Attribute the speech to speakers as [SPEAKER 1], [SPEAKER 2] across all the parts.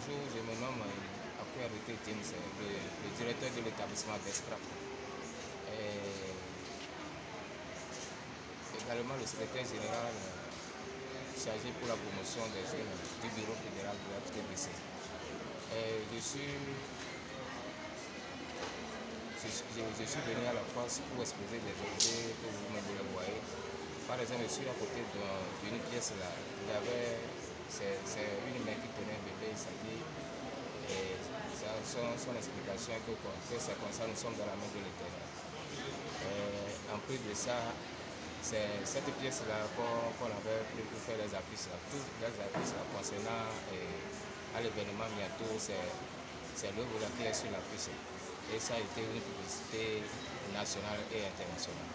[SPEAKER 1] Bonjour, je me nomme Akouyarité James, le directeur de l'établissement Bestcraft. Et également le secrétaire général chargé pour la promotion des jeunes du bureau fédéral de la FTBC. Je suis venu à la France pour exposer des objets que vous-même vous les voyez. Par exemple, je suis à côté d'une pièce là. C'est une mère qui tenait un bébé, ça dit. Et son explication est que c'est comme ça, nous sommes dans la main de l'Éternel. En plus de ça, c'est cette pièce-là qu'on avait pris pour faire les affiches là. Toutes les affiches là, concernant à l'événement bientôt, c'est l'œuvre là qui est sur l'affiche. Et ça a été une publicité nationale et internationale.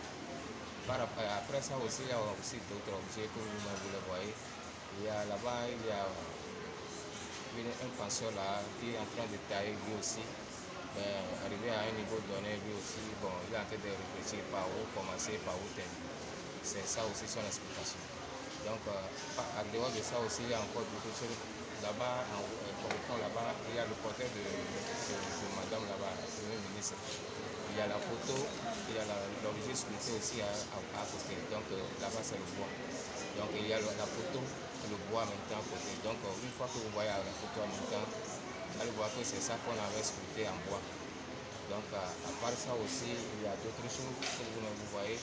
[SPEAKER 1] Après ça aussi, il y a aussi d'autres objets que vous le voyez. Il y a là-bas, il y a un penseur là qui est en train de tailler lui aussi. Mais arrivé à un niveau donné, lui aussi, bon, il est en train de réfléchir par où commencer, par où terminer. C'est ça aussi son explication. Donc, à dehors de ça aussi, il y a encore beaucoup de choses. Là-bas, au fond, là-bas, il y a le portrait de madame là-bas, la première ministre. Il y a la photo, il y a l'objet sculpté aussi à côté. Donc, là-bas, c'est le bois. Donc, il y a la photo et le bois en même temps à côté. Donc, une fois que vous voyez la photo en même temps, vous allez voir que c'est ça qu'on avait sculpté en bois. Donc, à part ça aussi, il y a d'autres choses que vous voyez.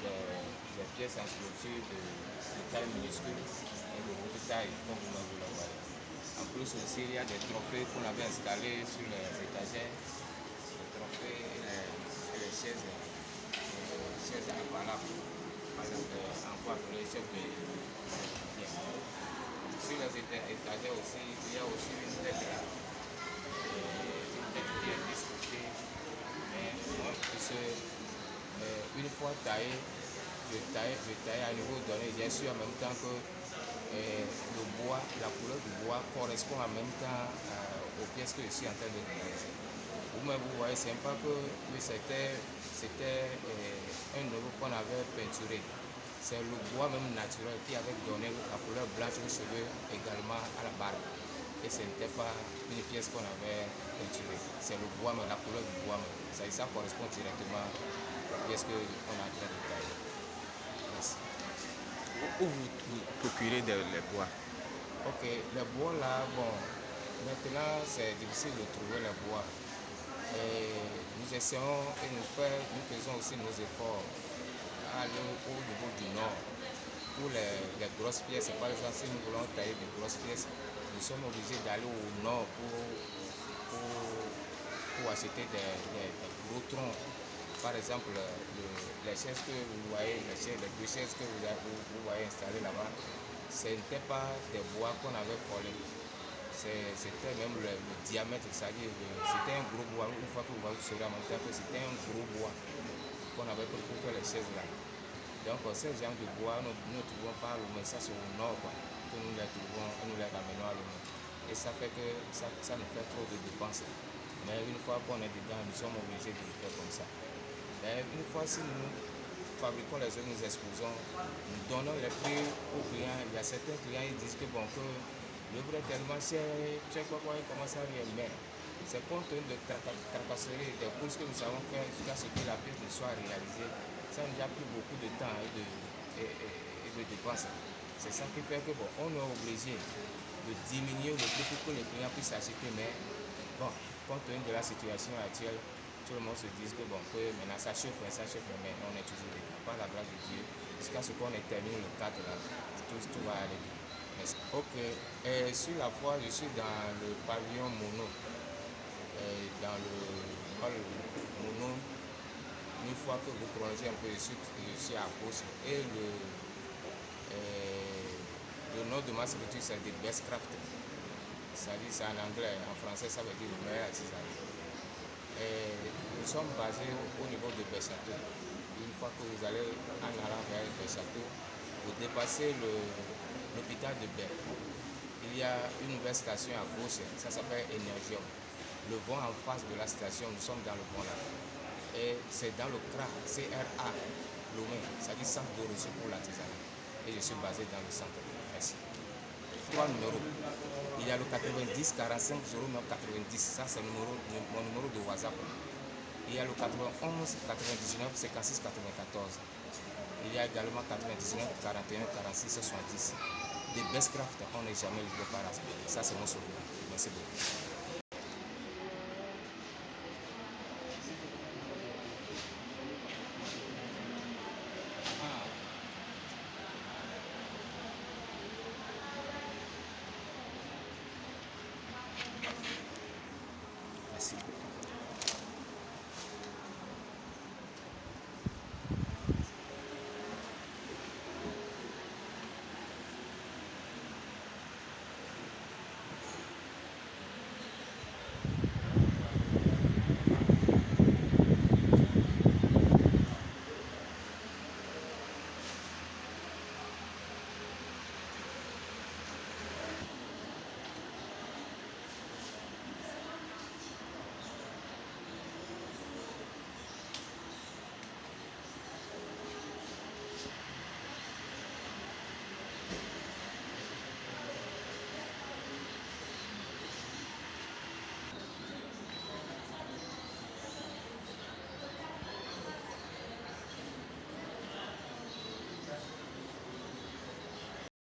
[SPEAKER 1] Les pièces en sculpture de taille minuscule et de haute taille, comme vous le voyez. En plus aussi, il y a des trophées qu'on avait installés sur les étagères, les trophées et les chaises à palabre, par exemple en bois pour les chefs de bien. Sur les étagères aussi, il y a aussi une tête qui est discutée, mais moi, une fois taillé, je taille à niveau donné. J'ai su en même temps que le bois, la couleur du bois correspond en même temps aux pièces que je suis en train de réaliser. Vous-même, vous voyez, c'est pas que c'était un œuvre qu'on avait peinturé. C'est le bois même naturel qui avait donné la couleur blanche aux cheveux également à la barbe. Et ce n'était pas une pièce qu'on avait peinturée. C'est le bois, mais la couleur du bois. Ça correspond directement aux pièces qu'on est en train de tailler. Merci.
[SPEAKER 2] Où vous procurez les bois?
[SPEAKER 1] Ok, les bois là, bon, maintenant c'est difficile de trouver les bois. Et nous essayons et nous faisons aussi nos efforts à aller au niveau du nord. Pour les grosses pièces, par exemple, si nous voulons tailler des grosses pièces, nous sommes obligés d'aller au nord pour acheter des gros troncs. Par exemple, les chaises que vous voyez, les deux chaises que vous voyez installées là-bas, ce n'était pas des bois qu'on avait collés. C'était même le diamètre, c'est-à-dire c'était un gros bois. Une fois que vous saurez en même temps que c'était un gros bois qu'on avait pris pour faire les chaises là. Donc, ces genres de bois, nous ne trouvons pas à Lomé, ça c'est au nord, quoi, que nous les trouvons et nous les ramenons à Lomé. Et ça fait que ça nous fait trop de dépenses. Mais une fois qu'on est dedans, nous sommes obligés de le faire comme ça. Mais une fois, si nous fabriquons les œuvres, nous exposons, nous donnons les prix aux clients. Il y a certains clients qui disent que bon, que l'œuvre est tellement chère, tu sais quoi, il commence à rien. Mais c'est compte tenu de tracasseries, des courses que nous avons fait jusqu'à ce que la pièce ne soit réalisée. Ça nous a pris beaucoup de temps et de dépenses. C'est ça qui fait que bon, on est obligé de diminuer le prix pour que les clients puissent acheter. Mais bon, compte tenu de la situation actuelle, tout le monde se dit que bon, que maintenant ça chauffe, mais on est toujours dedans. Par la grâce de Dieu, jusqu'à ce qu'on ait terminé le cadre là, tout va aller bien. Merci. Ok, sur la fois, je suis dans le pavillon Mono, dans le hall Mono. Une fois que vous prolongez un peu, je suis à gauche. Et le nom de ma structure, c'est de Bestcraft. Ça dit c'est en anglais, en français, ça veut dire le meilleur artisanat. Nous sommes basés au niveau de Bechâteau. Une fois que vous allez en allant vers Bechâteau, vous dépassez l'hôpital de Baie. Il y a une nouvelle station à gauche, ça s'appelle Energium. Le vent en face de la station, nous sommes dans le vent là. Et c'est dans le CRA, Lomé, ça dit Centre de ressources pour l'artisanat. Et je suis basé dans le centre. Merci. trois numéros. Il y a le 90 45 09 90, ça c'est mon numéro de WhatsApp. Il y a le 91 99 56 94. Il y a également 99 41 46 70. Des best craft, on n'est jamais livré par hasard. Ça c'est mon slogan. Merci beaucoup.